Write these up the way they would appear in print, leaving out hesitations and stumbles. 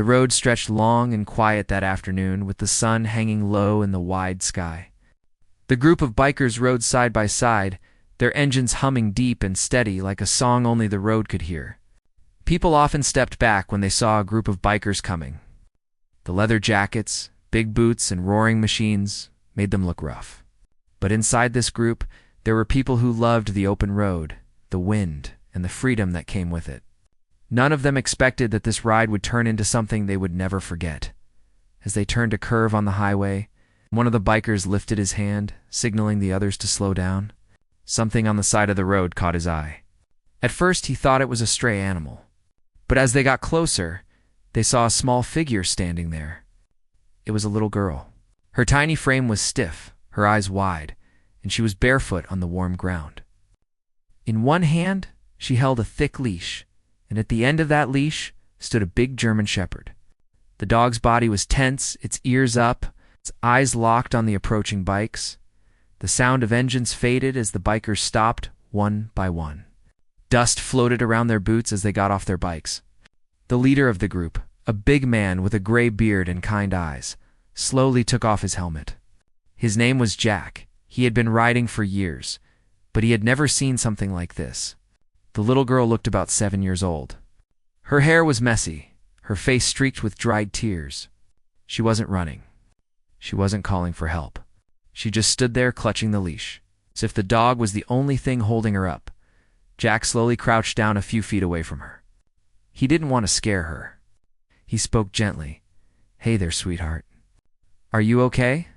The road stretched long and quiet that afternoon, with the sun hanging low in the wide sky. The group of bikers rode side by side, their engines humming deep and steady like a song only the road could hear. People often stepped back when they saw a group of bikers coming. The leather jackets, big boots, and roaring machines made them look rough. But inside this group, there were people who loved the open road, the wind, and the freedom that came with it. None of them expected that this ride would turn into something they would never forget. As they turned a curve on the highway, one of the bikers lifted his hand, signaling the others to slow down. Something on the side of the road caught his eye. At first, he thought it was a stray animal. But as they got closer, they saw a small figure standing there. It was a little girl. Her tiny frame was stiff, her eyes wide, and she was barefoot on the warm ground. In one hand, she held a thick leash, and at the end of that leash stood a big German shepherd. The dog's body was tense, its ears up, its eyes locked on the approaching bikes. The sound of engines faded as the bikers stopped, one by one. Dust floated around their boots as they got off their bikes. The leader of the group, a big man with a gray beard and kind eyes, slowly took off his helmet. His name was Jack. He had been riding for years, but he had never seen something like this. The little girl looked about 7 years old. Her hair was messy, her face streaked with dried tears. She wasn't running. She wasn't calling for help. She just stood there clutching the leash, as if the dog was the only thing holding her up. Jack slowly crouched down a few feet away from her. He didn't want to scare her. He spoke gently. "Hey there, sweetheart. Are you okay?"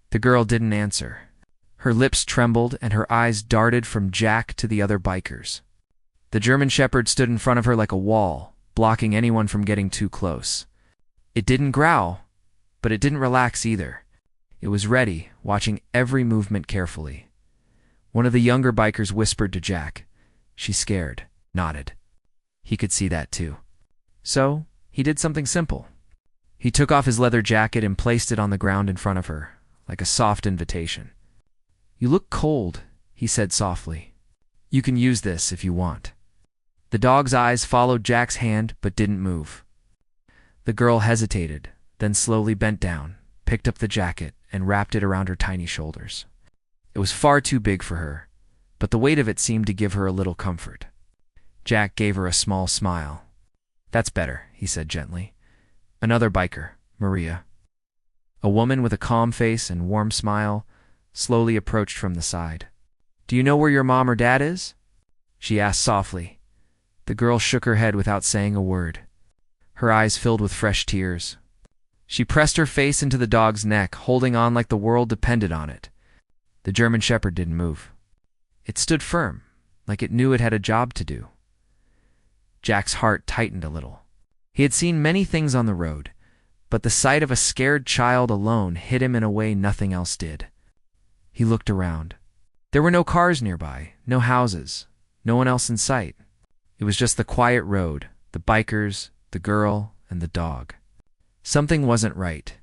The girl didn't answer. Her lips trembled and her eyes darted from Jack to the other bikers. The German shepherd stood in front of her like a wall, blocking anyone from getting too close. It didn't growl, but it didn't relax either. It was ready, watching every movement carefully. One of the younger bikers whispered to Jack. She scared, nodded. He could see that too. So, he did something simple. He took off his leather jacket and placed it on the ground in front of her, like a soft invitation. "You look cold," he said softly. "You can use this if you want." The dog's eyes followed Jack's hand but didn't move. The girl hesitated, then slowly bent down, picked up the jacket, and wrapped it around her tiny shoulders. It was far too big for her, but the weight of it seemed to give her a little comfort. Jack gave her a small smile. "That's better," he said gently. Another biker, Maria, a woman with a calm face and warm smile, slowly approached from the side. "Do you know where your mom or dad is?" she asked softly. The girl shook her head without saying a word. Her eyes filled with fresh tears. She pressed her face into the dog's neck, holding on like the world depended on it. The German shepherd didn't move. It stood firm, like it knew it had a job to do. Jack's heart tightened a little. He had seen many things on the road, but the sight of a scared child alone hit him in a way nothing else did. He looked around. There were no cars nearby, no houses, no one else in sight. It was just the quiet road, the bikers, the girl, and the dog. Something wasn't right.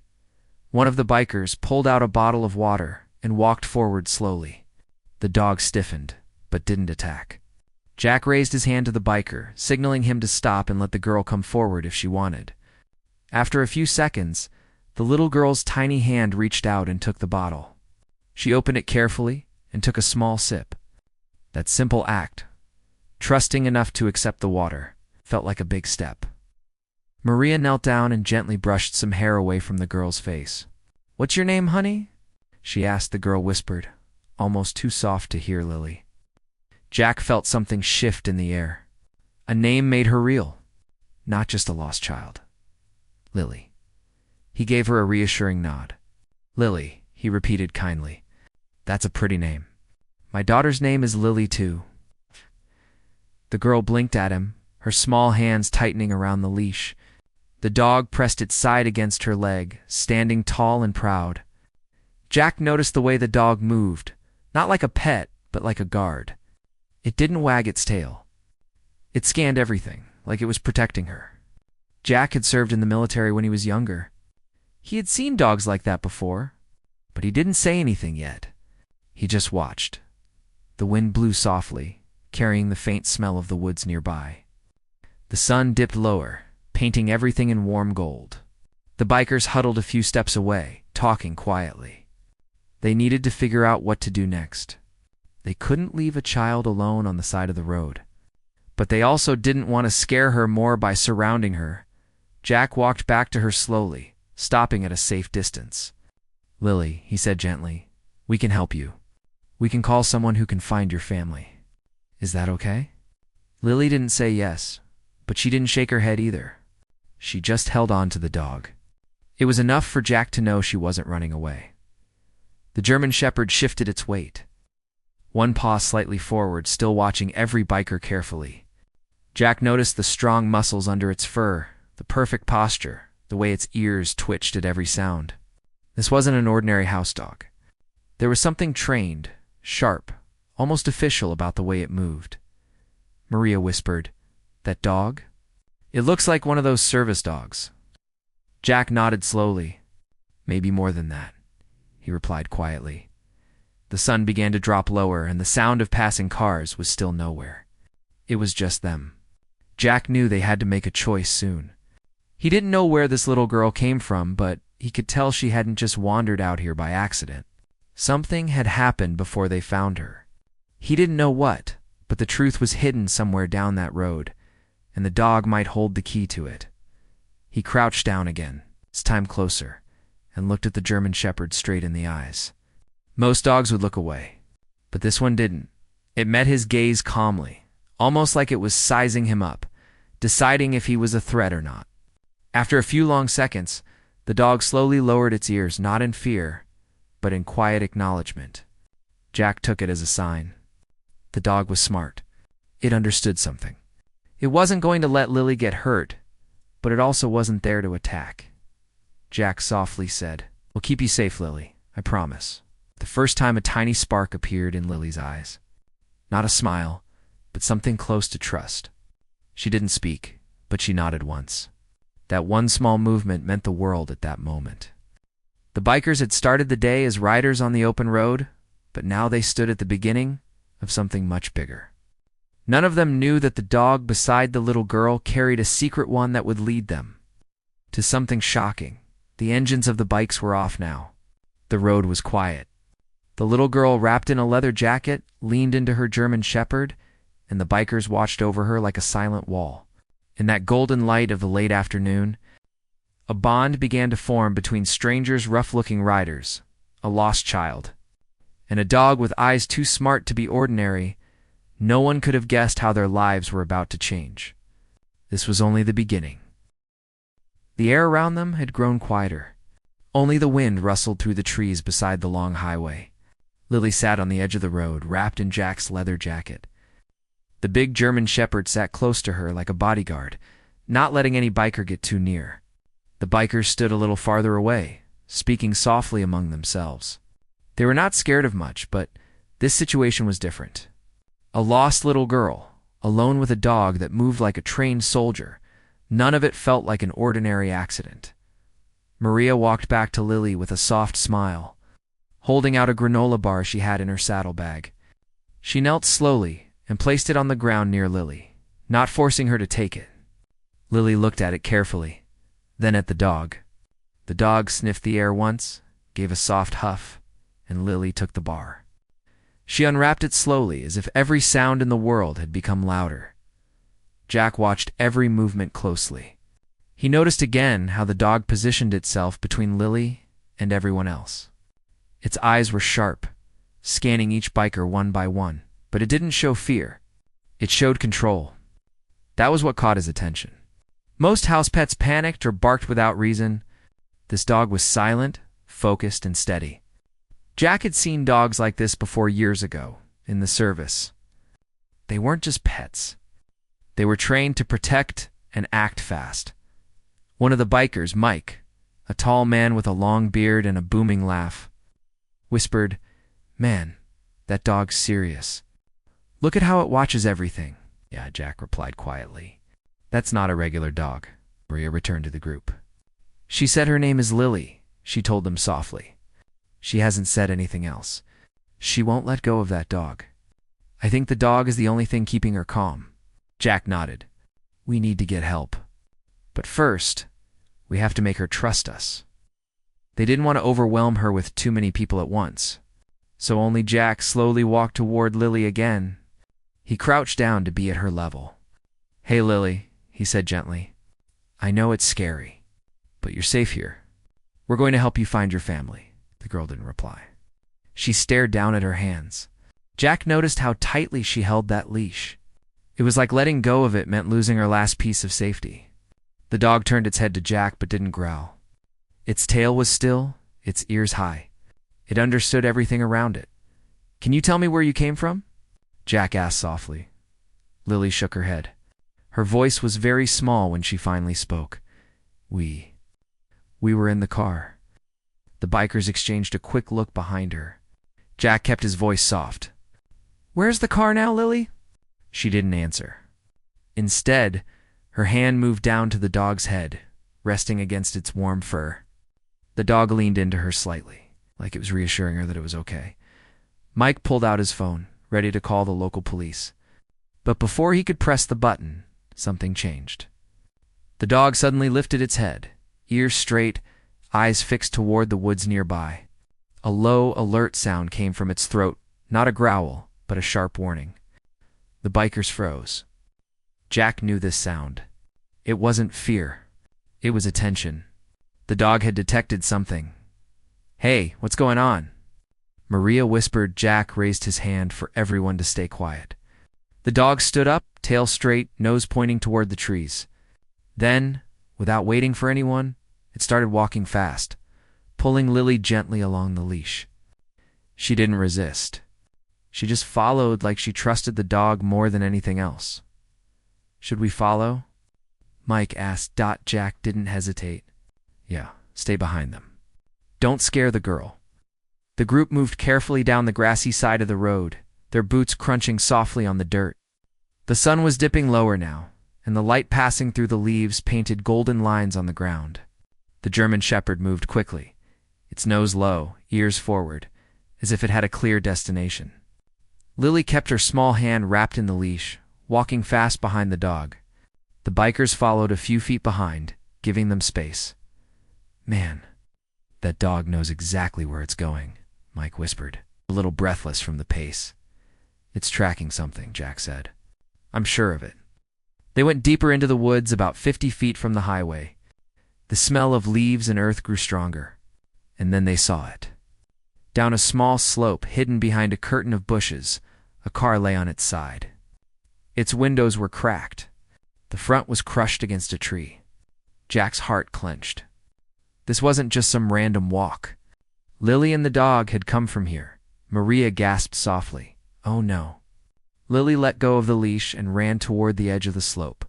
One of the bikers pulled out a bottle of water and walked forward slowly. The dog stiffened, but didn't attack. Jack raised his hand to the biker, signaling him to stop and let the girl come forward if she wanted. After a few seconds, the little girl's tiny hand reached out and took the bottle. She opened it carefully and took a small sip. That simple act, trusting enough to accept the water, felt like a big step. Maria knelt down and gently brushed some hair away from the girl's face. "What's your name, honey?" she asked. The girl whispered, almost too soft to hear Lily. Jack felt something shift in the air. A name made her real, not just a lost child. Lily. He gave her a reassuring nod. "Lily," he repeated kindly. "That's a pretty name. My daughter's name is Lily too." The girl blinked at him, her small hands tightening around the leash. The dog pressed its side against her leg, standing tall and proud. Jack noticed the way the dog moved, not like a pet, but like a guard. It didn't wag its tail. It scanned everything, like it was protecting her. Jack had served in the military when he was younger. He had seen dogs like that before, but he didn't say anything yet. He just watched. The wind blew softly, carrying the faint smell of the woods nearby. The sun dipped lower, painting everything in warm gold. The bikers huddled a few steps away, talking quietly. They needed to figure out what to do next. They couldn't leave a child alone on the side of the road. But they also didn't want to scare her more by surrounding her. Jack walked back to her slowly, stopping at a safe distance. "Lily," he said gently, "we can help you. We can call someone who can find your family. Is that okay?" Lily didn't say yes, but she didn't shake her head either. She just held on to the dog. It was enough for Jack to know she wasn't running away. The German Shepherd shifted its weight, one paw slightly forward, still watching every biker carefully. Jack noticed the strong muscles under its fur, the perfect posture, the way its ears twitched at every sound. This wasn't an ordinary house dog. There was something trained, sharp, almost official about the way it moved. Maria whispered, "That dog? It looks like one of those service dogs." Jack nodded slowly. "Maybe more than that," he replied quietly. The sun began to drop lower, and the sound of passing cars was still nowhere. It was just them. Jack knew they had to make a choice soon. He didn't know where this little girl came from, but he could tell she hadn't just wandered out here by accident. Something had happened before they found her. He didn't know what, but the truth was hidden somewhere down that road, and the dog might hold the key to it. He crouched down again, his time closer, and looked at the German Shepherd straight in the eyes. Most dogs would look away, but this one didn't. It met his gaze calmly, almost like it was sizing him up, deciding if he was a threat or not. After a few long seconds, the dog slowly lowered its ears, not in fear, but in quiet acknowledgement. Jack took it as a sign. The dog was smart. It understood something. It wasn't going to let Lily get hurt, but it also wasn't there to attack. Jack softly said, "We'll keep you safe, Lily, I promise." The first time a tiny spark appeared in Lily's eyes. Not a smile, but something close to trust. She didn't speak, but she nodded once. That one small movement meant the world at that moment. The bikers had started the day as riders on the open road, but now they stood at the beginning of something much bigger. None of them knew that the dog beside the little girl carried a secret one that would lead them to something shocking. The engines of the bikes were off now. The road was quiet. The little girl, wrapped in a leather jacket, leaned into her German Shepherd, and the bikers watched over her like a silent wall. In that golden light of the late afternoon, a bond began to form between strangers, rough-looking riders, a lost child, and a dog with eyes too smart to be ordinary. No one could have guessed how their lives were about to change. This was only the beginning. The air around them had grown quieter. Only the wind rustled through the trees beside the long highway. Lily sat on the edge of the road, wrapped in Jack's leather jacket. The big German Shepherd sat close to her like a bodyguard, not letting any biker get too near. The bikers stood a little farther away, speaking softly among themselves. They were not scared of much, but this situation was different. A lost little girl, alone with a dog that moved like a trained soldier. None of it felt like an ordinary accident. Maria walked back to Lily with a soft smile, holding out a granola bar she had in her saddlebag. She knelt slowly and placed it on the ground near Lily, not forcing her to take it. Lily looked at it carefully, then at the dog. The dog sniffed the air once, gave a soft huff, and Lily took the bar. She unwrapped it slowly, as if every sound in the world had become louder. Jack watched every movement closely. He noticed again how the dog positioned itself between Lily and everyone else. Its eyes were sharp, scanning each biker one by one, but it didn't show fear. It showed control. That was what caught his attention. Most house pets panicked or barked without reason. This dog was silent, focused, and steady. Jack had seen dogs like this before years ago, in the service. They weren't just pets. They were trained to protect and act fast. One of the bikers, Mike, a tall man with a long beard and a booming laugh, whispered, "Man, that dog's serious. Look at how it watches everything." "Yeah," Jack replied quietly. "That's not a regular dog." Maria returned to the group. "She said her name is Lily," she told them softly. "She hasn't said anything else. She won't let go of that dog. I think the dog is the only thing keeping her calm." Jack nodded. "We need to get help. But first, we have to make her trust us. They didn't want to overwhelm her with too many people at once, so only Jack slowly walked toward Lily again. He crouched down to be at her level. "Hey, Lily," he said gently. "I know it's scary, but you're safe here. We're going to help you find your family." The girl didn't reply. She stared down at her hands. Jack noticed how tightly she held that leash. It was like letting go of it meant losing her last piece of safety. The dog turned its head to Jack but didn't growl. Its tail was still, its ears high. It understood everything around it. "Can you tell me where you came from?" Jack asked softly. Lily shook her head. Her voice was very small when she finally spoke. We were in the car." The bikers exchanged a quick look behind her. Jack kept his voice soft. "Where's the car now, Lily?" She didn't answer. Instead, her hand moved down to the dog's head, resting against its warm fur. The dog leaned into her slightly, like it was reassuring her that it was okay. Mike pulled out his phone, ready to call the local police. But before he could press the button, something changed. The dog suddenly lifted its head, ears straight, eyes fixed toward the woods nearby. A low, alert sound came from its throat, not a growl, but a sharp warning. The bikers froze. Jack knew this sound. It wasn't fear. It was attention. The dog had detected something. "Hey, what's going on?" Maria whispered. Jack raised his hand for everyone to stay quiet. The dog stood up, tail straight, nose pointing toward the trees. Then, without waiting for anyone, it started walking fast, pulling Lily gently along the leash. She didn't resist. She just followed like she trusted the dog more than anything else. "Should we follow?" Mike asked. Jack didn't hesitate. "Yeah, stay behind them. Don't scare the girl." The group moved carefully down the grassy side of the road, their boots crunching softly on the dirt. The sun was dipping lower now, and the light passing through the leaves painted golden lines on the ground. The German Shepherd moved quickly, its nose low, ears forward, as if it had a clear destination. Lily kept her small hand wrapped in the leash, walking fast behind the dog. The bikers followed a few feet behind, giving them space. "Man, that dog knows exactly where it's going," Mike whispered, a little breathless from the pace. "It's tracking something," Jack said. "I'm sure of it." They went deeper into the woods, about 50 feet from the highway. The smell of leaves and earth grew stronger, and then they saw it. Down a small slope hidden behind a curtain of bushes, a car lay on its side. Its windows were cracked. The front was crushed against a tree. Jack's heart clenched. This wasn't just some random walk. Lily and the dog had come from here. Maria gasped softly. "Oh no." Lily let go of the leash and ran toward the edge of the slope.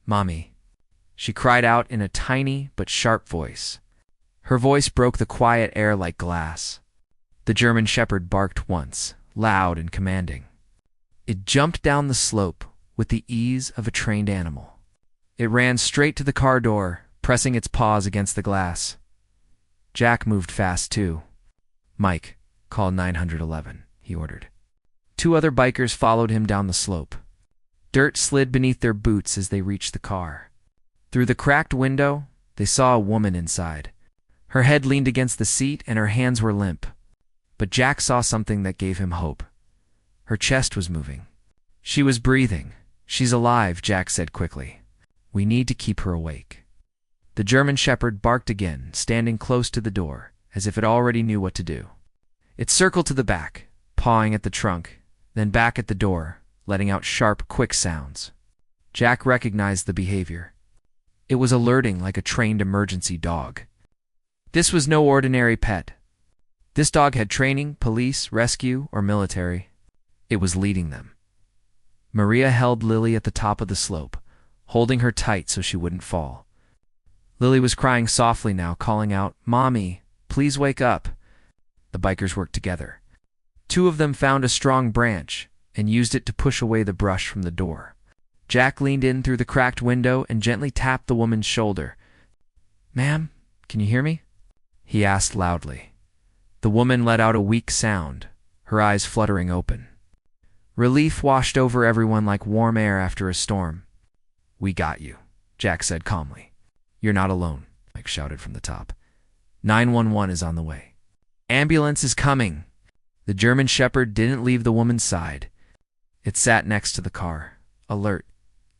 "Mommy," she cried out in a tiny but sharp voice. Her voice broke the quiet air like glass. The German Shepherd barked once, loud and commanding. It jumped down the slope with the ease of a trained animal. It ran straight to the car door, pressing its paws against the glass. Jack moved fast too. "Mike, call 911, he ordered. 2 other bikers followed him down the slope. Dirt slid beneath their boots as they reached the car. Through the cracked window, they saw a woman inside. Her head leaned against the seat and her hands were limp. But Jack saw something that gave him hope. Her chest was moving. She was breathing. "She's alive," Jack said quickly. "We need to keep her awake." The German Shepherd barked again, standing close to the door, as if it already knew what to do. It circled to the back, pawing at the trunk, then back at the door, letting out sharp, quick sounds. Jack recognized the behavior. It was alerting like a trained emergency dog. This was no ordinary pet. This dog had training, police, rescue, or military. It was leading them. Maria held Lily at the top of the slope, holding her tight so she wouldn't fall. Lily was crying softly now, calling out, "Mommy, please wake up." The bikers worked together. 2 of them found a strong branch and used it to push away the brush from the door. Jack leaned in through the cracked window and gently tapped the woman's shoulder. "Ma'am, can you hear me?" he asked loudly. The woman let out a weak sound, her eyes fluttering open. Relief washed over everyone like warm air after a storm. "We got you," Jack said calmly. "You're not alone," Mike shouted from the top. 911 is on the way. Ambulance is coming. The German Shepherd didn't leave the woman's side. It sat next to the car, alert,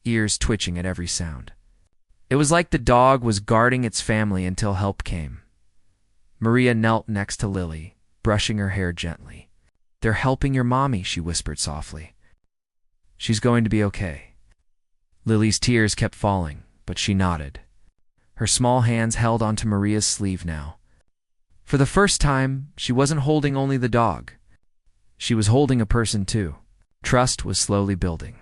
ears twitching at every sound. It was like the dog was guarding its family until help came. Maria knelt next to Lily, brushing her hair gently. "They're helping your mommy," she whispered softly. "She's going to be okay." Lily's tears kept falling, but she nodded. Her small hands held onto Maria's sleeve now. For the first time, she wasn't holding only the dog. She was holding a person too. Trust was slowly building.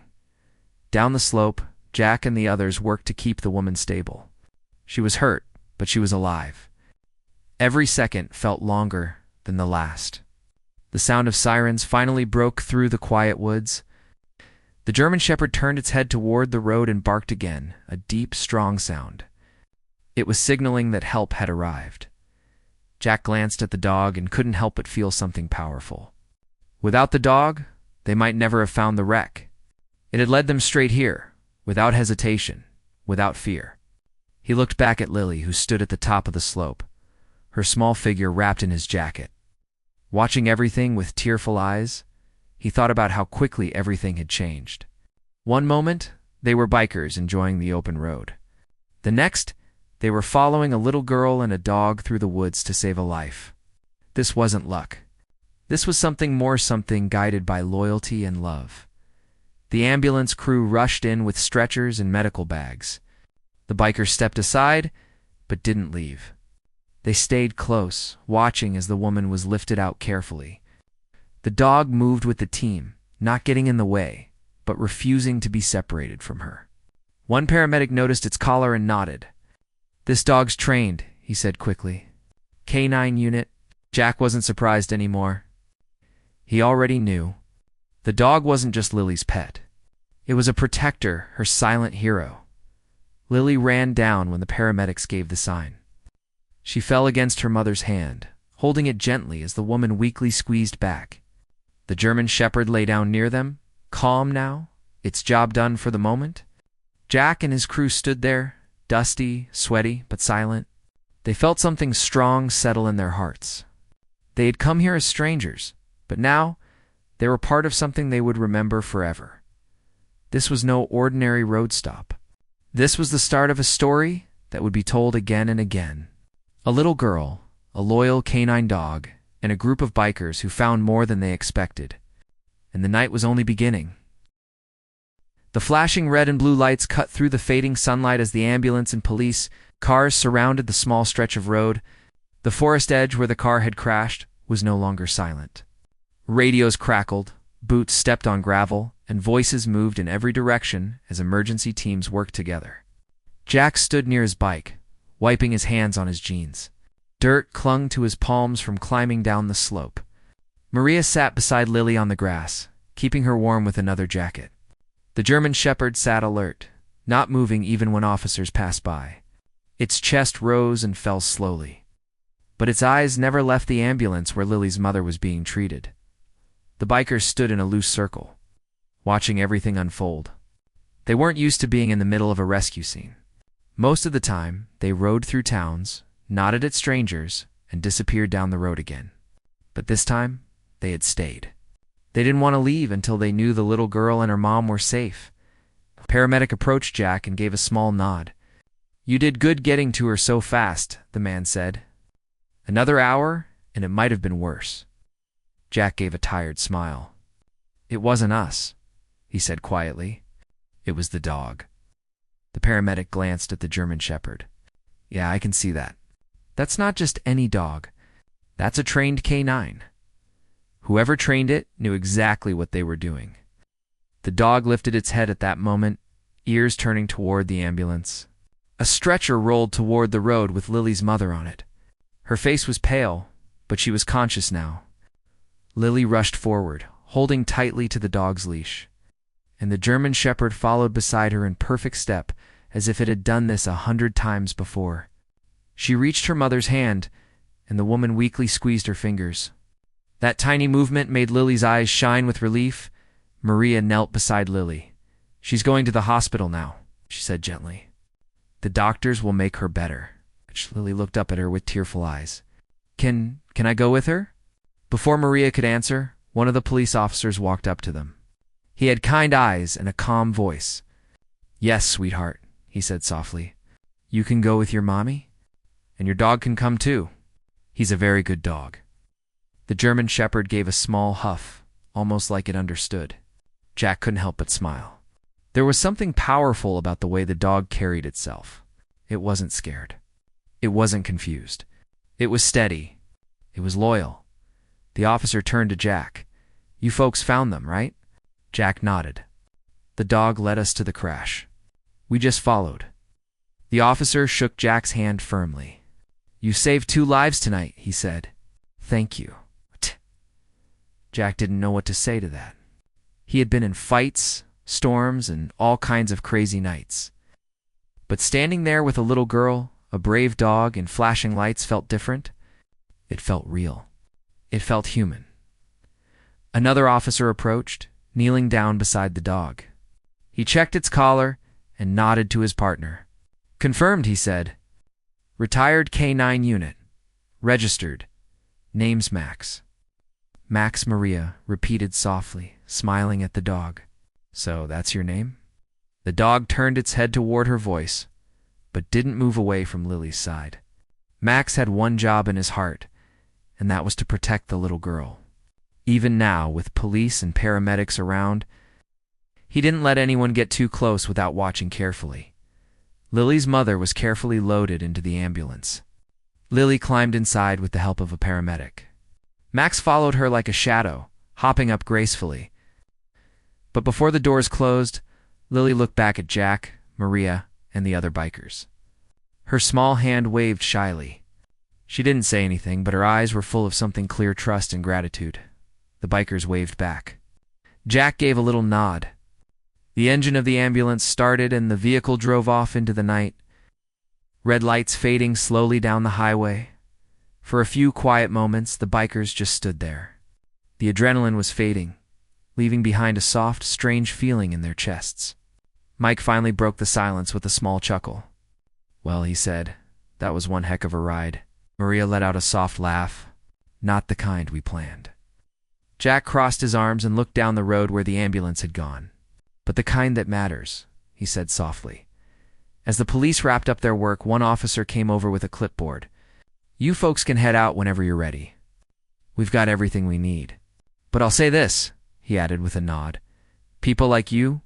Down the slope, Jack and the others worked to keep the woman stable. She was hurt, but she was alive. Every second felt longer than the last. The sound of sirens finally broke through the quiet woods. The German Shepherd turned its head toward the road and barked again, a deep, strong sound. It was signaling that help had arrived. Jack glanced at the dog and couldn't help but feel something powerful. Without the dog, they might never have found the wreck. It had led them straight here, without hesitation, without fear. He looked back at Lily, who stood at the top of the slope, her small figure wrapped in his jacket. Watching everything with tearful eyes, he thought about how quickly everything had changed. One moment, they were bikers enjoying the open road. The next, they were following a little girl and a dog through the woods to save a life. This wasn't luck. This was something more, something guided by loyalty and love. The ambulance crew rushed in with stretchers and medical bags. The bikers stepped aside, but didn't leave. They stayed close, watching as the woman was lifted out carefully. The dog moved with the team, not getting in the way, but refusing to be separated from her. One paramedic noticed its collar and nodded. "This dog's trained," he said quickly. "Canine unit." Jack wasn't surprised anymore. He already knew. The dog wasn't just Lily's pet. It was a protector, her silent hero. Lily ran down when the paramedics gave the sign. She fell against her mother's hand, holding it gently as the woman weakly squeezed back. The German Shepherd lay down near them, calm now, its job done for the moment. Jack and his crew stood there, dusty, sweaty, but silent. They felt something strong settle in their hearts. They had come here as strangers, but now they were part of something they would remember forever. This was no ordinary road stop. This was the start of a story that would be told again and again. A little girl, a loyal canine dog, and a group of bikers who found more than they expected. And the night was only beginning. The flashing red and blue lights cut through the fading sunlight as the ambulance and police cars surrounded the small stretch of road. The forest edge where the car had crashed was no longer silent. Radios crackled, boots stepped on gravel, and voices moved in every direction as emergency teams worked together. Jack stood near his bike, wiping his hands on his jeans. Dirt clung to his palms from climbing down the slope. Maria sat beside Lily on the grass, keeping her warm with another jacket. The German Shepherd sat alert, not moving even when officers passed by. Its chest rose and fell slowly. But its eyes never left the ambulance where Lily's mother was being treated. The bikers stood in a loose circle, watching everything unfold. They weren't used to being in the middle of a rescue scene. Most of the time, they rode through towns, nodded at strangers, and disappeared down the road again. But this time, they had stayed. They didn't want to leave until they knew the little girl and her mom were safe. A paramedic approached Jack and gave a small nod. "You did good getting to her so fast," the man said. "Another hour, and it might have been worse." Jack gave a tired smile. "It wasn't us," he said quietly. "It was the dog." The paramedic glanced at the German Shepherd. "Yeah, I can see that. That's not just any dog. That's a trained canine. Whoever trained it knew exactly what they were doing." The dog lifted its head at that moment, ears turning toward the ambulance. A stretcher rolled toward the road with Lily's mother on it. Her face was pale, but she was conscious now. Lily rushed forward, holding tightly to the dog's leash, and the German Shepherd followed beside her in perfect step, as if it had done this 100 times before. She reached her mother's hand, and the woman weakly squeezed her fingers. That tiny movement made Lily's eyes shine with relief. Maria knelt beside Lily. "She's going to the hospital now," she said gently. The doctors will make her better. Lily looked up at her with tearful eyes. Can I go with her? Before Maria could answer, one of the police officers walked up to them. He had kind eyes and a calm voice. Yes, sweetheart, he said softly. You can go with your mommy? And your dog can come too. He's a very good dog. The German Shepherd gave a small huff, almost like it understood. Jack couldn't help but smile. There was something powerful about the way the dog carried itself. It wasn't scared. It wasn't confused. It was steady. It was loyal. The officer turned to Jack. You folks found them, right? Jack nodded. The dog led us to the crash. We just followed. The officer shook Jack's hand firmly. You saved 2 lives tonight, he said. Thank you. Jack didn't know what to say to that. He had been in fights, storms, and all kinds of crazy nights. But standing there with a little girl, a brave dog, and flashing lights felt different. It felt real. It felt human. Another officer approached, kneeling down beside the dog. He checked its collar and nodded to his partner. Confirmed, he said. Retired K9 unit. Registered. Name's Max. Max Maria repeated softly, smiling at the dog. So that's your name? The dog turned its head toward her voice, but didn't move away from Lily's side. Max had one job in his heart, and that was to protect the little girl. Even now, with police and paramedics around, he didn't let anyone get too close without watching carefully. Lily's mother was carefully loaded into the ambulance. Lily climbed inside with the help of a paramedic. Max followed her like a shadow, hopping up gracefully. But before the doors closed, Lily looked back at Jack, Maria, and the other bikers. Her small hand waved shyly. She didn't say anything, but her eyes were full of something clear trust and gratitude. The bikers waved back. Jack gave a little nod. The engine of the ambulance started and the vehicle drove off into the night, red lights fading slowly down the highway. For a few quiet moments, the bikers just stood there. The adrenaline was fading, leaving behind a soft, strange feeling in their chests. Mike finally broke the silence with a small chuckle. Well, he said, that was one heck of a ride. Maria let out a soft laugh. Not the kind we planned. Jack crossed his arms and looked down the road where the ambulance had gone. But the kind that matters, he said softly. As the police wrapped up their work, one officer came over with a clipboard. You folks can head out whenever you're ready. We've got everything we need. But I'll say this, he added with a nod. People like you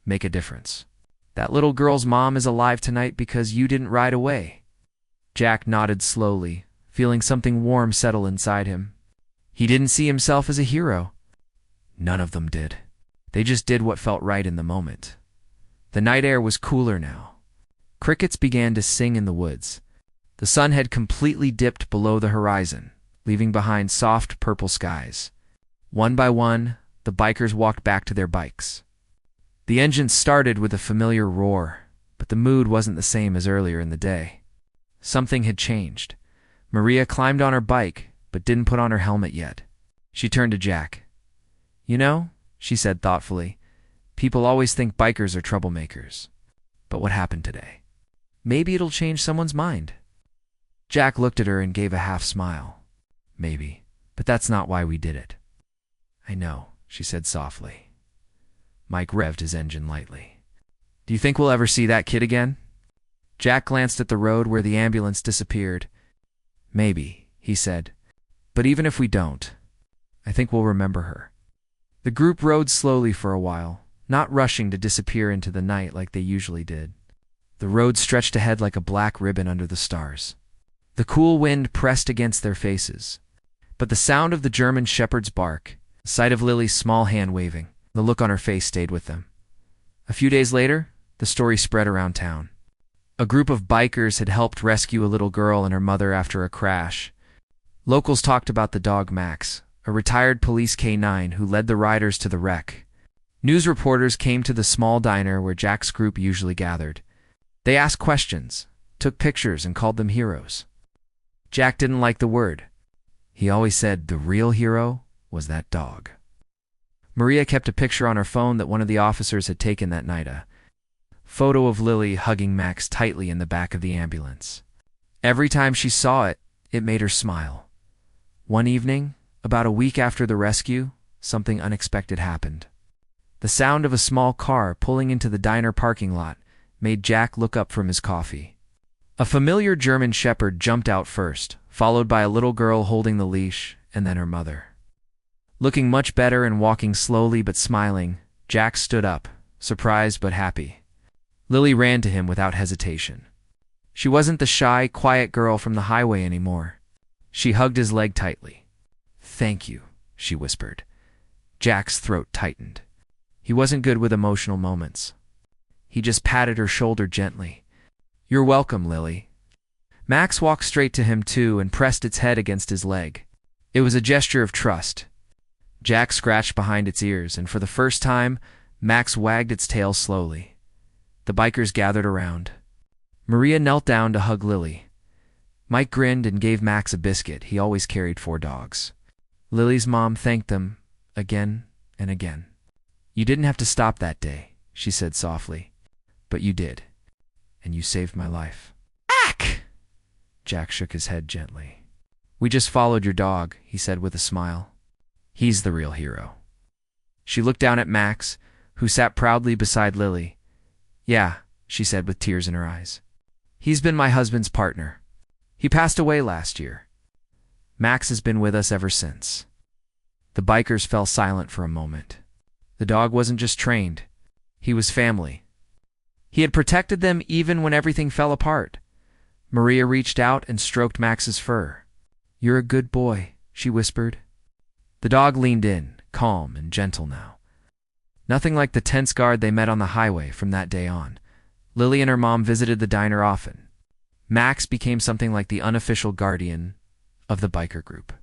make a difference. That little girl's mom is alive tonight because you didn't ride away. Jack nodded slowly, feeling something warm settle inside him. He didn't see himself as a hero. None of them did. They just did what felt right in the moment. The night air was cooler now. Crickets began to sing in the woods. The sun had completely dipped below the horizon, leaving behind soft purple skies. One by one, the bikers walked back to their bikes. The engine started with a familiar roar, but the mood wasn't the same as earlier in the day. Something had changed. Maria climbed on her bike, but didn't put on her helmet yet. She turned to Jack. You know, she said thoughtfully, people always think bikers are troublemakers. But what happened today? Maybe it'll change someone's mind. Jack looked at her and gave a half smile. Maybe, but that's not why we did it. I know, she said softly. Mike revved his engine lightly. Do you think we'll ever see that kid again? Jack glanced at the road where the ambulance disappeared. Maybe, he said. But even if we don't, I think we'll remember her. The group rode slowly for a while, not rushing to disappear into the night like they usually did. The road stretched ahead like a black ribbon under the stars. The cool wind pressed against their faces. But the sound of the German Shepherd's bark, the sight of Lily's small hand waving, the look on her face stayed with them. A few days later, the story spread around town. A group of bikers had helped rescue a little girl and her mother after a crash. Locals talked about the dog Max, a retired police K9 who led the riders to the wreck. News reporters came to the small diner where Jack's group usually gathered. They asked questions, took pictures, and called them heroes. Jack didn't like the word. He always said the real hero was that dog. Maria kept a picture on her phone that one of the officers had taken that night, a photo of Lily hugging Max tightly in the back of the ambulance. Every time she saw it, it made her smile. One evening, about a week after the rescue, something unexpected happened. The sound of a small car pulling into the diner parking lot made Jack look up from his coffee. A familiar German shepherd jumped out first, followed by a little girl holding the leash, and then her mother. Looking much better and walking slowly but smiling, Jack stood up, surprised but happy. Lily ran to him without hesitation. She wasn't the shy, quiet girl from the highway anymore. She hugged his leg tightly. "Thank you," she whispered. Jack's throat tightened. He wasn't good with emotional moments. He just patted her shoulder gently. "You're welcome, Lily." Max walked straight to him too and pressed its head against his leg. It was a gesture of trust. Jack scratched behind its ears, and for the first time, Max wagged its tail slowly. The bikers gathered around. Maria knelt down to hug Lily. Mike grinned and gave Max a biscuit. He always carried 4 dogs. Lily's mom thanked them again and again. "You didn't have to stop that day," she said softly. "But you did. And you saved my life." "Ack!" Jack shook his head gently. "We just followed your dog," he said with a smile. "He's the real hero." She looked down at Max, who sat proudly beside Lily. "Yeah," she said with tears in her eyes. "He's been my husband's partner. He passed away last year. Max has been with us ever since." The bikers fell silent for a moment. The dog wasn't just trained. He was family. He had protected them even when everything fell apart. Maria reached out and stroked Max's fur. "You're a good boy," she whispered. The dog leaned in, calm and gentle now. Nothing like the tense guard they met on the highway from that day on. Lily and her mom visited the diner often. Max became something like the unofficial guardian of the biker group.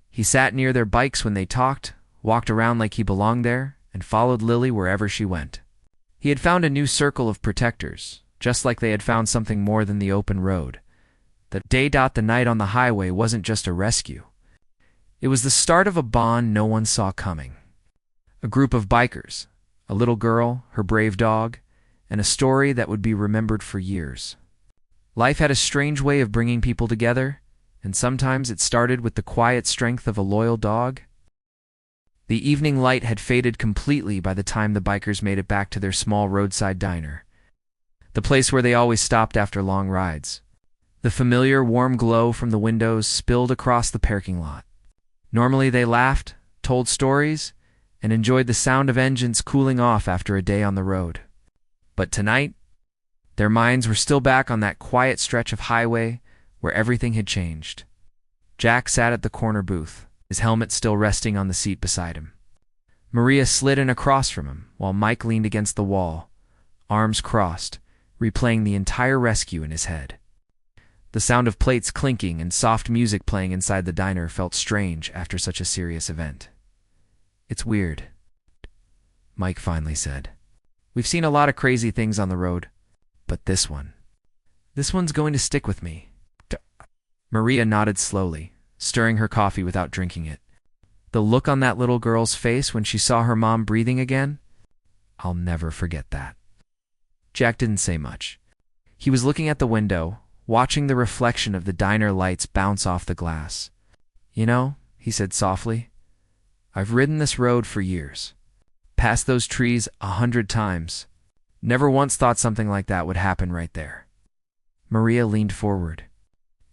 He sat near their bikes when they talked, walked around like he belonged there, and followed Lily wherever she went. He had found a new circle of protectors, just like they had found something more than the open road. The day. The night on the highway wasn't just a rescue. It was the start of a bond no one saw coming. A group of bikers, a little girl, her brave dog, and a story that would be remembered for years. Life had a strange way of bringing people together, and sometimes it started with the quiet strength of a loyal dog. The evening light had faded completely by the time the bikers made it back to their small roadside diner, the place where they always stopped after long rides. The familiar warm glow from the windows spilled across the parking lot. Normally they laughed, told stories, and enjoyed the sound of engines cooling off after a day on the road. But tonight, their minds were still back on that quiet stretch of highway where everything had changed. Jack sat at the corner booth, his helmet still resting on the seat beside him. Maria slid in across from him, while Mike leaned against the wall, arms crossed, replaying the entire rescue in his head. The sound of plates clinking and soft music playing inside the diner felt strange after such a serious event. "It's weird," Mike finally said. "We've seen a lot of crazy things on the road, but this one's going to stick with me." Maria nodded slowly, stirring her coffee without drinking it. The look on that little girl's face when she saw her mom breathing again? I'll never forget that. Jack didn't say much. He was looking at the window, watching the reflection of the diner lights bounce off the glass. "You know," he said softly, "I've ridden this road for years. Past those trees 100 times. Never once thought something like that would happen right there." Maria leaned forward.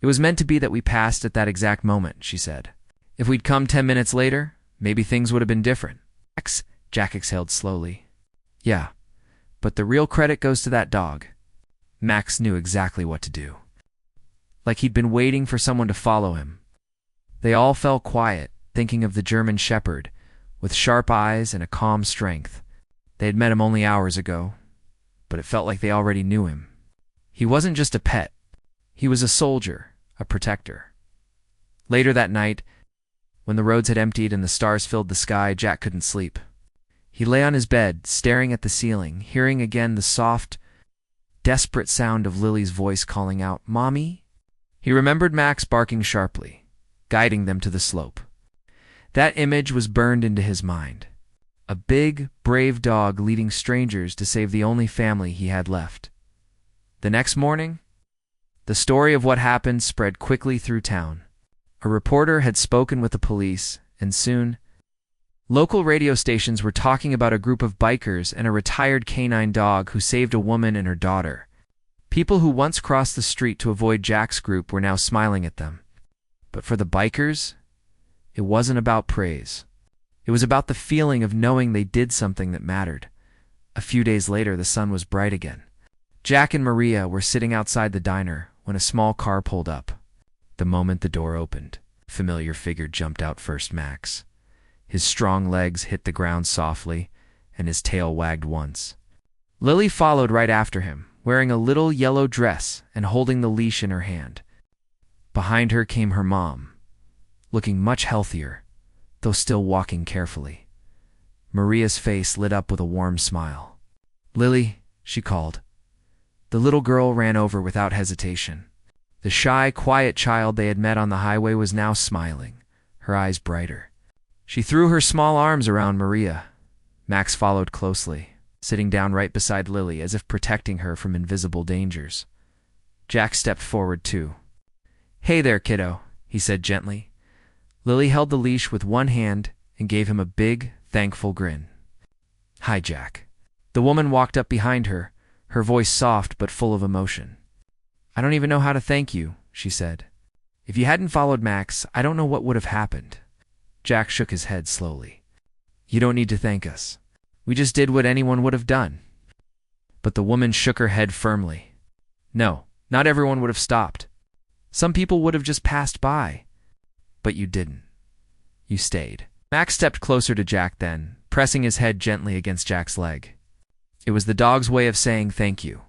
"It was meant to be that we passed at that exact moment," she said. "If we'd come 10 minutes later, maybe things would have been different." Jack exhaled slowly. "Yeah, but the real credit goes to that dog." Max knew exactly what to do. Like he'd been waiting for someone to follow him. They all fell quiet, thinking of the German shepherd, with sharp eyes and a calm strength. They had met him only hours ago, but it felt like they already knew him. He wasn't just a pet. He was a soldier, a protector. Later that night, when the roads had emptied and the stars filled the sky, Jack couldn't sleep. He lay on his bed, staring at the ceiling, hearing again the soft, desperate sound of Lily's voice calling out, "Mommy?" He remembered Max barking sharply, guiding them to the slope. That image was burned into his mind. A big, brave dog leading strangers to save the only family he had left. The next morning, the story of what happened spread quickly through town. A reporter had spoken with the police, and soon, local radio stations were talking about a group of bikers and a retired canine dog who saved a woman and her daughter. People who once crossed the street to avoid Jack's group were now smiling at them. But for the bikers, it wasn't about praise. It was about the feeling of knowing they did something that mattered. A few days later, the sun was bright again. Jack and Maria were sitting outside the diner when a small car pulled up. The moment the door opened, a familiar figure jumped out first. Max. His strong legs hit the ground softly, and his tail wagged once. Lily followed right after him, wearing a little yellow dress and holding the leash in her hand. Behind her came her mom, looking much healthier, though still walking carefully. Maria's face lit up with a warm smile. "Lily," she called. The little girl ran over without hesitation. The shy, quiet child they had met on the highway was now smiling, her eyes brighter. She threw her small arms around Maria. Max followed closely, sitting down right beside Lily as if protecting her from invisible dangers. Jack stepped forward too. "Hey there, kiddo," he said gently. Lily held the leash with one hand and gave him a big, thankful grin. "Hi, Jack." The woman walked up behind her, her voice soft but full of emotion. "I don't even know how to thank you," she said. "If you hadn't followed Max, I don't know what would have happened." Jack shook his head slowly. "You don't need to thank us. We just did what anyone would have done." But the woman shook her head firmly. "No, not everyone would have stopped. Some people would have just passed by. But you didn't. You stayed." Max stepped closer to Jack then, pressing his head gently against Jack's leg. It was the dog's way of saying thank you.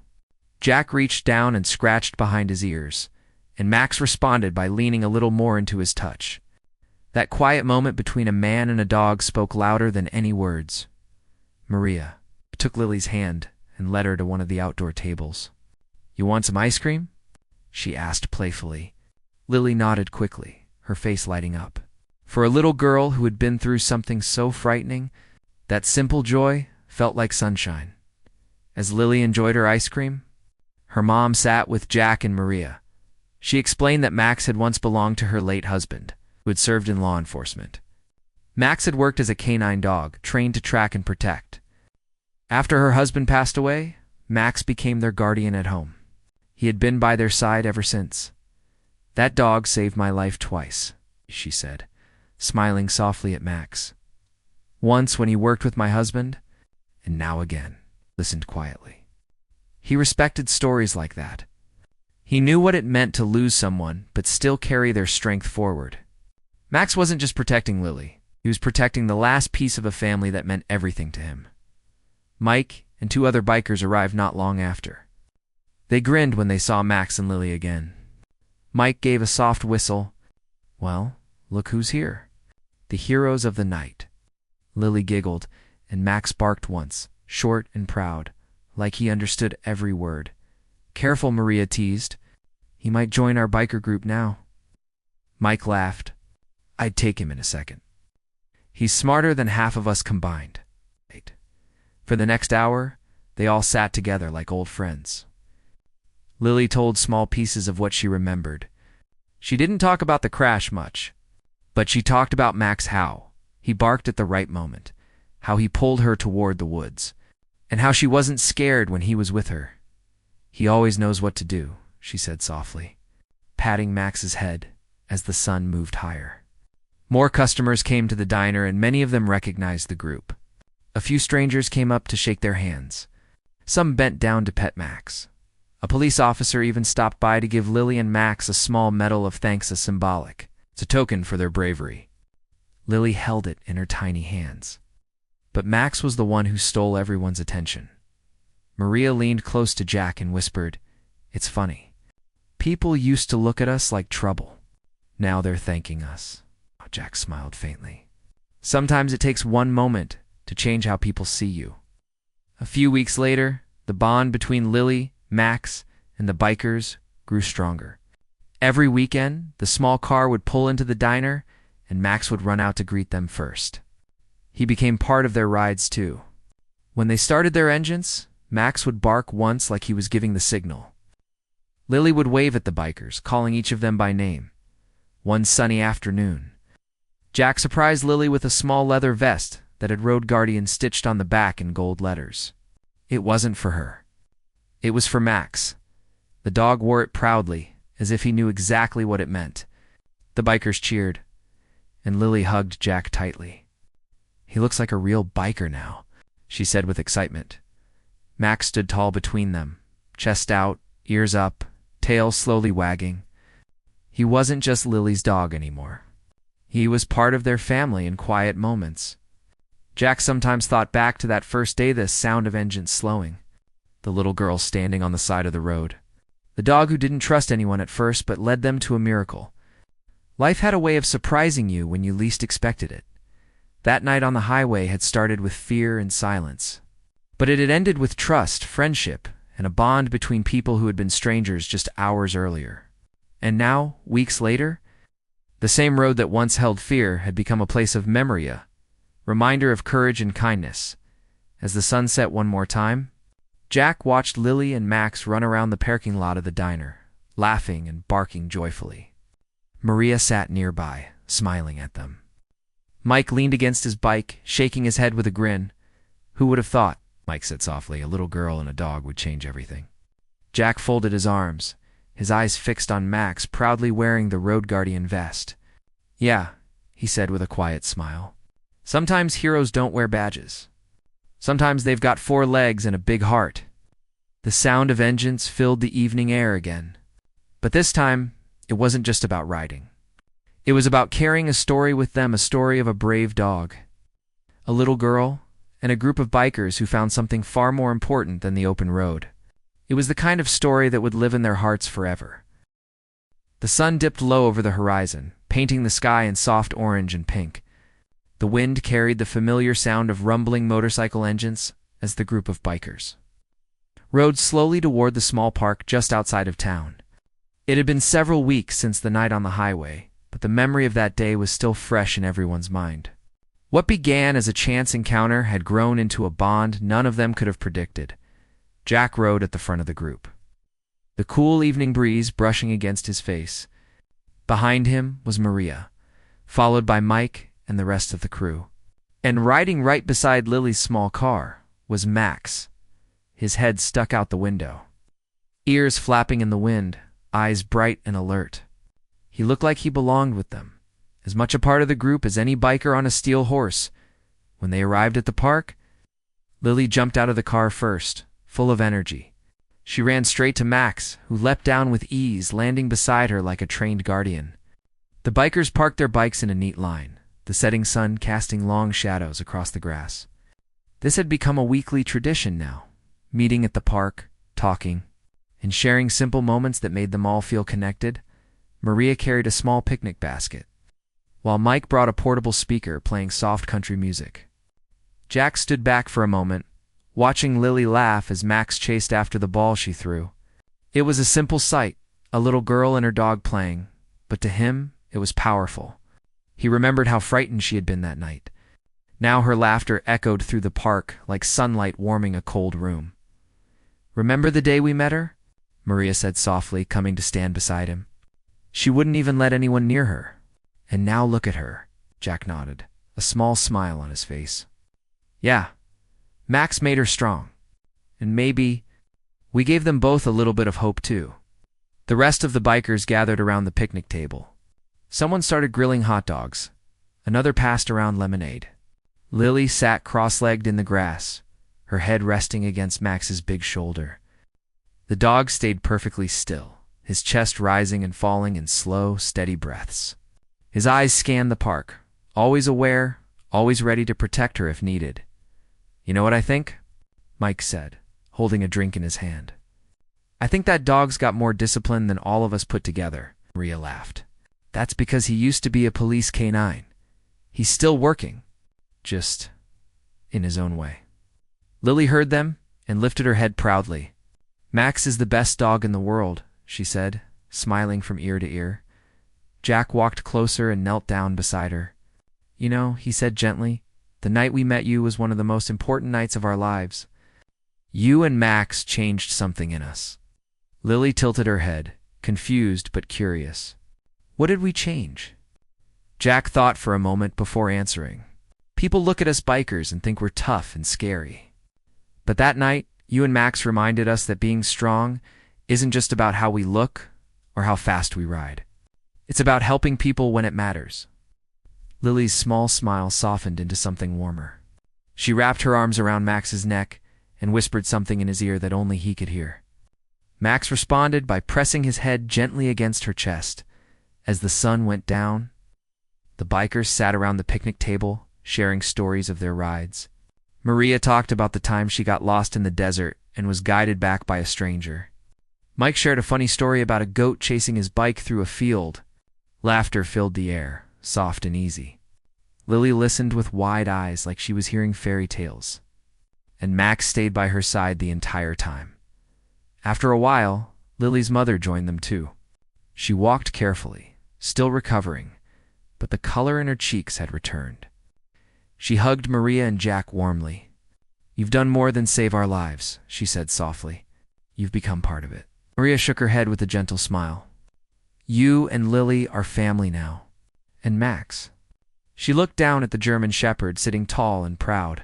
Jack reached down and scratched behind his ears, and Max responded by leaning a little more into his touch. That quiet moment between a man and a dog spoke louder than any words. Maria took Lily's hand and led her to one of the outdoor tables. "You want some ice cream?" she asked playfully. Lily nodded quickly, her face lighting up. For a little girl who had been through something so frightening, that simple joy felt like sunshine. As Lily enjoyed her ice cream, her mom sat with Jack and Maria. She explained that Max had once belonged to her late husband, who had served in law enforcement. Max had worked as a canine dog, trained to track and protect. After her husband passed away, Max became their guardian at home. He had been by their side ever since. "That dog saved my life twice," she said, smiling softly at Max. "Once when he worked with my husband, and now again," listened quietly. He respected stories like that. He knew what it meant to lose someone, but still carry their strength forward. Max wasn't just protecting Lily. He was protecting the last piece of a family that meant everything to him. Mike and two other bikers arrived not long after. They grinned when they saw Max and Lily again. Mike gave a soft whistle. "Well, look who's here. The heroes of the night." Lily giggled, and Max barked once, short and proud, like he understood every word. "Careful," Maria teased. "He might join our biker group now." Mike laughed. "I'd take him in a second. He's smarter than half of us combined." For the next hour, they all sat together like old friends. Lily told small pieces of what she remembered. She didn't talk about the crash much, but she talked about Max, how he barked at the right moment, how he pulled her toward the woods, and how she wasn't scared when he was with her. "He always knows what to do," she said softly, patting Max's head as the sun moved higher. More customers came to the diner, and many of them recognized the group. A few strangers came up to shake their hands. Some bent down to pet Max. A police officer even stopped by to give Lily and Max a small medal of thanks, as symbolic. It's a token for their bravery. Lily held it in her tiny hands. But Max was the one who stole everyone's attention. Maria leaned close to Jack and whispered, "It's funny. People used to look at us like trouble. Now they're thanking us." Jack smiled faintly. "Sometimes it takes one moment to change how people see you." A few weeks later, the bond between Lily, Max, and the bikers grew stronger. Every weekend, the small car would pull into the diner, and Max would run out to greet them first. He became part of their rides too. When they started their engines, Max would bark once like he was giving the signal. Lily would wave at the bikers, calling each of them by name. One sunny afternoon, Jack surprised Lily with a small leather vest that had Road Guardian stitched on the back in gold letters. It wasn't for her. It was for Max. The dog wore it proudly, as if he knew exactly what it meant. The bikers cheered, and Lily hugged Jack tightly. "He looks like a real biker now," she said with excitement. Max stood tall between them, chest out, ears up, tail slowly wagging. He wasn't just Lily's dog anymore. He was part of their family in quiet moments. Jack sometimes thought back to that first day, the sound of engines slowing, the little girl standing on the side of the road, the dog who didn't trust anyone at first but led them to a miracle. Life had a way of surprising you when you least expected it. That night on the highway had started with fear and silence, but it had ended with trust, friendship, and a bond between people who had been strangers just hours earlier. And now, weeks later, the same road that once held fear had become a place of memory, a reminder of courage and kindness. As the sun set one more time, Jack watched Lily and Max run around the parking lot of the diner, laughing and barking joyfully. Maria sat nearby, smiling at them. Mike leaned against his bike, shaking his head with a grin. "Who would have thought," Mike said softly, "a little girl and a dog would change everything?" Jack folded his arms, his eyes fixed on Max, proudly wearing the Road Guardian vest. "Yeah," he said with a quiet smile. "Sometimes heroes don't wear badges. Sometimes they've got 4 legs and a big heart." The sound of engines filled the evening air again. But this time, it wasn't just about riding. It was about carrying a story with them, a story of a brave dog, a little girl, and a group of bikers who found something far more important than the open road. It was the kind of story that would live in their hearts forever. The sun dipped low over the horizon, painting the sky in soft orange and pink. The wind carried the familiar sound of rumbling motorcycle engines as the group of bikers rode slowly toward the small park just outside of town. It had been several weeks since the night on the highway, but the memory of that day was still fresh in everyone's mind. What began as a chance encounter had grown into a bond none of them could have predicted. Jack rode at the front of the group, the cool evening breeze brushing against his face. Behind him was Maria, followed by Mike and the rest of the crew. And riding right beside Lily's small car was Max, his head stuck out the window, ears flapping in the wind, eyes bright and alert. He looked like he belonged with them, as much a part of the group as any biker on a steel horse. When they arrived at the park, Lily jumped out of the car first, full of energy. She ran straight to Max, who leapt down with ease, landing beside her like a trained guardian. The bikers parked their bikes in a neat line, the setting sun casting long shadows across the grass. This had become a weekly tradition now, meeting at the park, talking, and sharing simple moments that made them all feel connected. Maria carried a small picnic basket, while Mike brought a portable speaker playing soft country music. Jack stood back for a moment, watching Lily laugh as Max chased after the ball she threw. It was a simple sight, a little girl and her dog playing, but to him, it was powerful. He remembered how frightened she had been that night. Now her laughter echoed through the park like sunlight warming a cold room. "Remember the day we met her?" Maria said softly, coming to stand beside him. "She wouldn't even let anyone near her. And now look at her." Jack nodded, a small smile on his face. "Yeah, Max made her strong. And maybe we gave them both a little bit of hope too." The rest of the bikers gathered around the picnic table. Someone started grilling hot dogs. Another passed around lemonade. Lily sat cross-legged in the grass, her head resting against Max's big shoulder. The dog stayed perfectly still, his chest rising and falling in slow, steady breaths. His eyes scanned the park, always aware, always ready to protect her if needed. "You know what I think?" Mike said, holding a drink in his hand. "I think that dog's got more discipline than all of us put together." Maria laughed. "That's because he used to be a police canine. He's still working, just in his own way." Lily heard them and lifted her head proudly. "Max is the best dog in the world," she said, smiling from ear to ear. Jack walked closer and knelt down beside her. "You know," he said gently, The night we met you was one of the most important nights of our lives. You and Max changed something in us." Lily tilted her head, confused but curious. "What did we change?" Jack thought for a moment before answering. "People look at us bikers and think we're tough and scary. But that night, you and Max reminded us that being strong isn't just about how we look or how fast we ride. It's about helping people when it matters." Lily's small smile softened into something warmer. She wrapped her arms around Max's neck and whispered something in his ear that only he could hear. Max responded by pressing his head gently against her chest. As the sun went down, the bikers sat around the picnic table, sharing stories of their rides. Maria talked about the time she got lost in the desert and was guided back by a stranger. Mike shared a funny story about a goat chasing his bike through a field. Laughter filled the air, soft and easy. Lily listened with wide eyes like she was hearing fairy tales. And Max stayed by her side the entire time. After a while, Lily's mother joined them too. She walked carefully, still recovering, but the color in her cheeks had returned. She hugged Maria and Jack warmly. "You've done more than save our lives," she said softly. "You've become part of it." Maria shook her head with a gentle smile. "You and Lily are family now. And Max." She looked down at the German shepherd sitting tall and proud.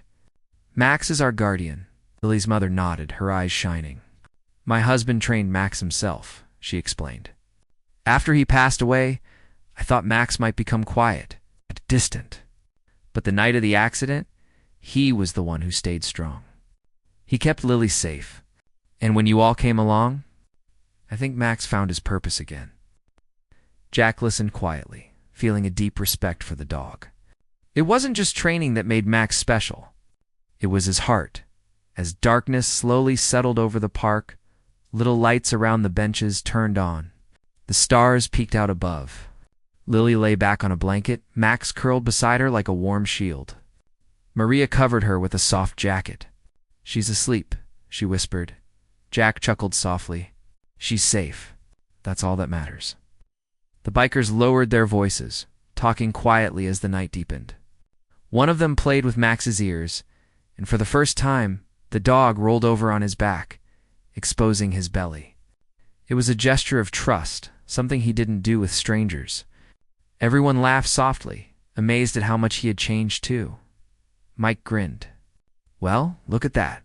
"Max is our guardian." Lily's mother nodded, her eyes shining. "My husband trained Max himself," she explained. "After he passed away, I thought Max might become quiet, distant. But the night of the accident, he was the one who stayed strong. He kept Lily safe. And when you all came along, I think Max found his purpose again." Jack listened quietly, feeling a deep respect for the dog. It wasn't just training that made Max special. It was his heart. As darkness slowly settled over the park, little lights around the benches turned on. The stars peeked out above. Lily lay back on a blanket, Max curled beside her like a warm shield. Maria covered her with a soft jacket. "She's asleep," she whispered. Jack chuckled softly. "She's safe. That's all that matters." The bikers lowered their voices, talking quietly as the night deepened. One of them played with Max's ears, and for the first time, the dog rolled over on his back, exposing his belly. It was a gesture of trust, something he didn't do with strangers. Everyone laughed softly, amazed at how much he had changed too. Mike grinned. "Well, look at that."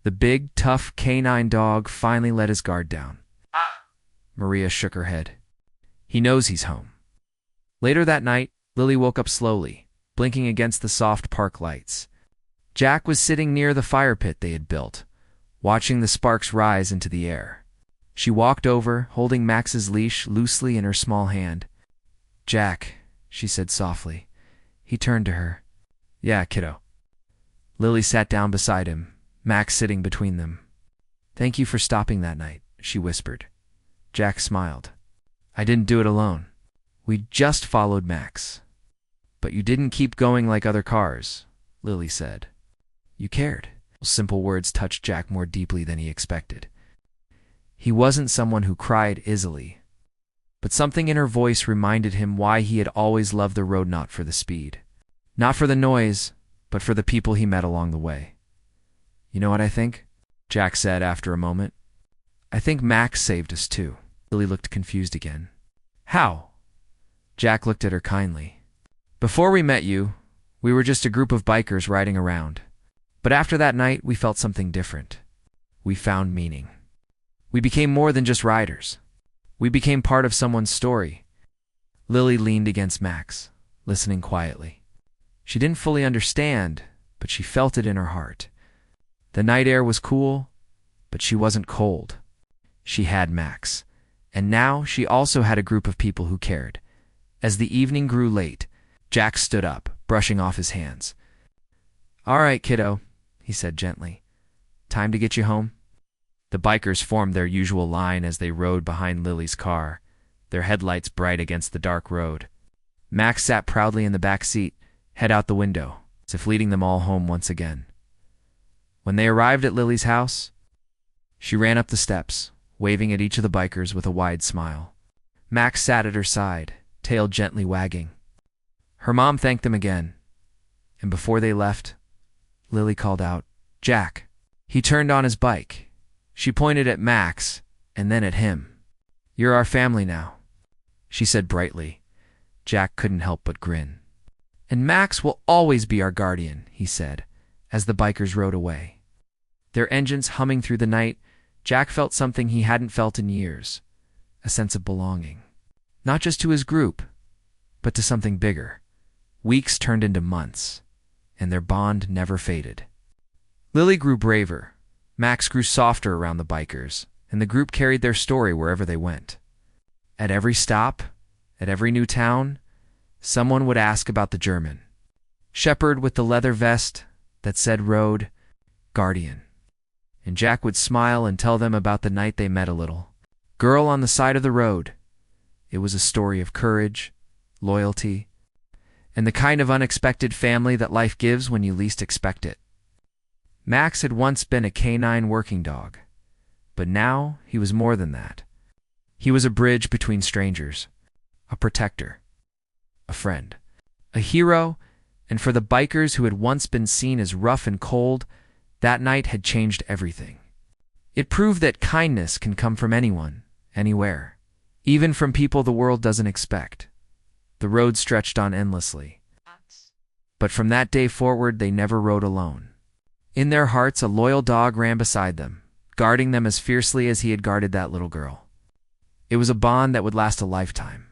The big, tough canine dog finally let his guard down. Maria shook her head. "He knows he's home." Later that night, Lily woke up slowly, blinking against the soft park lights. Jack was sitting near the fire pit they had built, watching the sparks rise into the air. She walked over, holding Max's leash loosely in her small hand. "Jack," she said softly. He turned to her. "Yeah, kiddo." Lily sat down beside him, Max sitting between them. "Thank you for stopping that night," she whispered. Jack smiled. "I didn't do it alone. We just followed Max." "But you didn't keep going like other cars," Lily said. "You cared." Simple words touched Jack more deeply than he expected. He wasn't someone who cried easily, but something in her voice reminded him why he had always loved the road, not for the speed. Not for the noise, but for the people he met along the way. "You know what I think?" Jack said after a moment. "I think Max saved us too." Lily looked confused again. "How?" Jack looked at her kindly. "Before we met you, we were just a group of bikers riding around. But after that night, we felt something different. We found meaning. We became more than just riders. We became part of someone's story." Lily leaned against Max, listening quietly. She didn't fully understand, but she felt it in her heart. The night air was cool, but she wasn't cold. She had Max, and now she also had a group of people who cared. As the evening grew late, Jack stood up, brushing off his hands. "All right, kiddo," he said gently. "Time to get you home?" The bikers formed their usual line as they rode behind Lily's car, their headlights bright against the dark road. Max sat proudly in the back seat, head out the window, as if leading them all home once again. When they arrived at Lily's house, she ran up the steps, waving at each of the bikers with a wide smile. Max sat at her side, tail gently wagging. Her mom thanked them again. And before they left, Lily called out, "Jack." He turned on his bike. She pointed at Max and then at him. "You're our family now," she said brightly. Jack couldn't help but grin. "And Max will always be our guardian," he said, as the bikers rode away. Their engines humming through the night, Jack felt something he hadn't felt in years, a sense of belonging. Not just to his group, but to something bigger. Weeks turned into months, and their bond never faded. Lily grew braver, Max grew softer around the bikers, and the group carried their story wherever they went. At every stop, at every new town, someone would ask about the German shepherd with the leather vest that said road guardian. And Jack would smile and tell them about the night they met a little girl on the side of the road. It was a story of courage, loyalty, and the kind of unexpected family that life gives when you least expect it. Max had once been a canine working dog, but now he was more than that. He was a bridge between strangers, a protector, a friend, a hero, and for the bikers who had once been seen as rough and cold, that night had changed everything. It proved that kindness can come from anyone, anywhere, even from people the world doesn't expect. The road stretched on endlessly. But from that day forward, they never rode alone. In their hearts, a loyal dog ran beside them, guarding them as fiercely as he had guarded that little girl. It was a bond that would last a lifetime.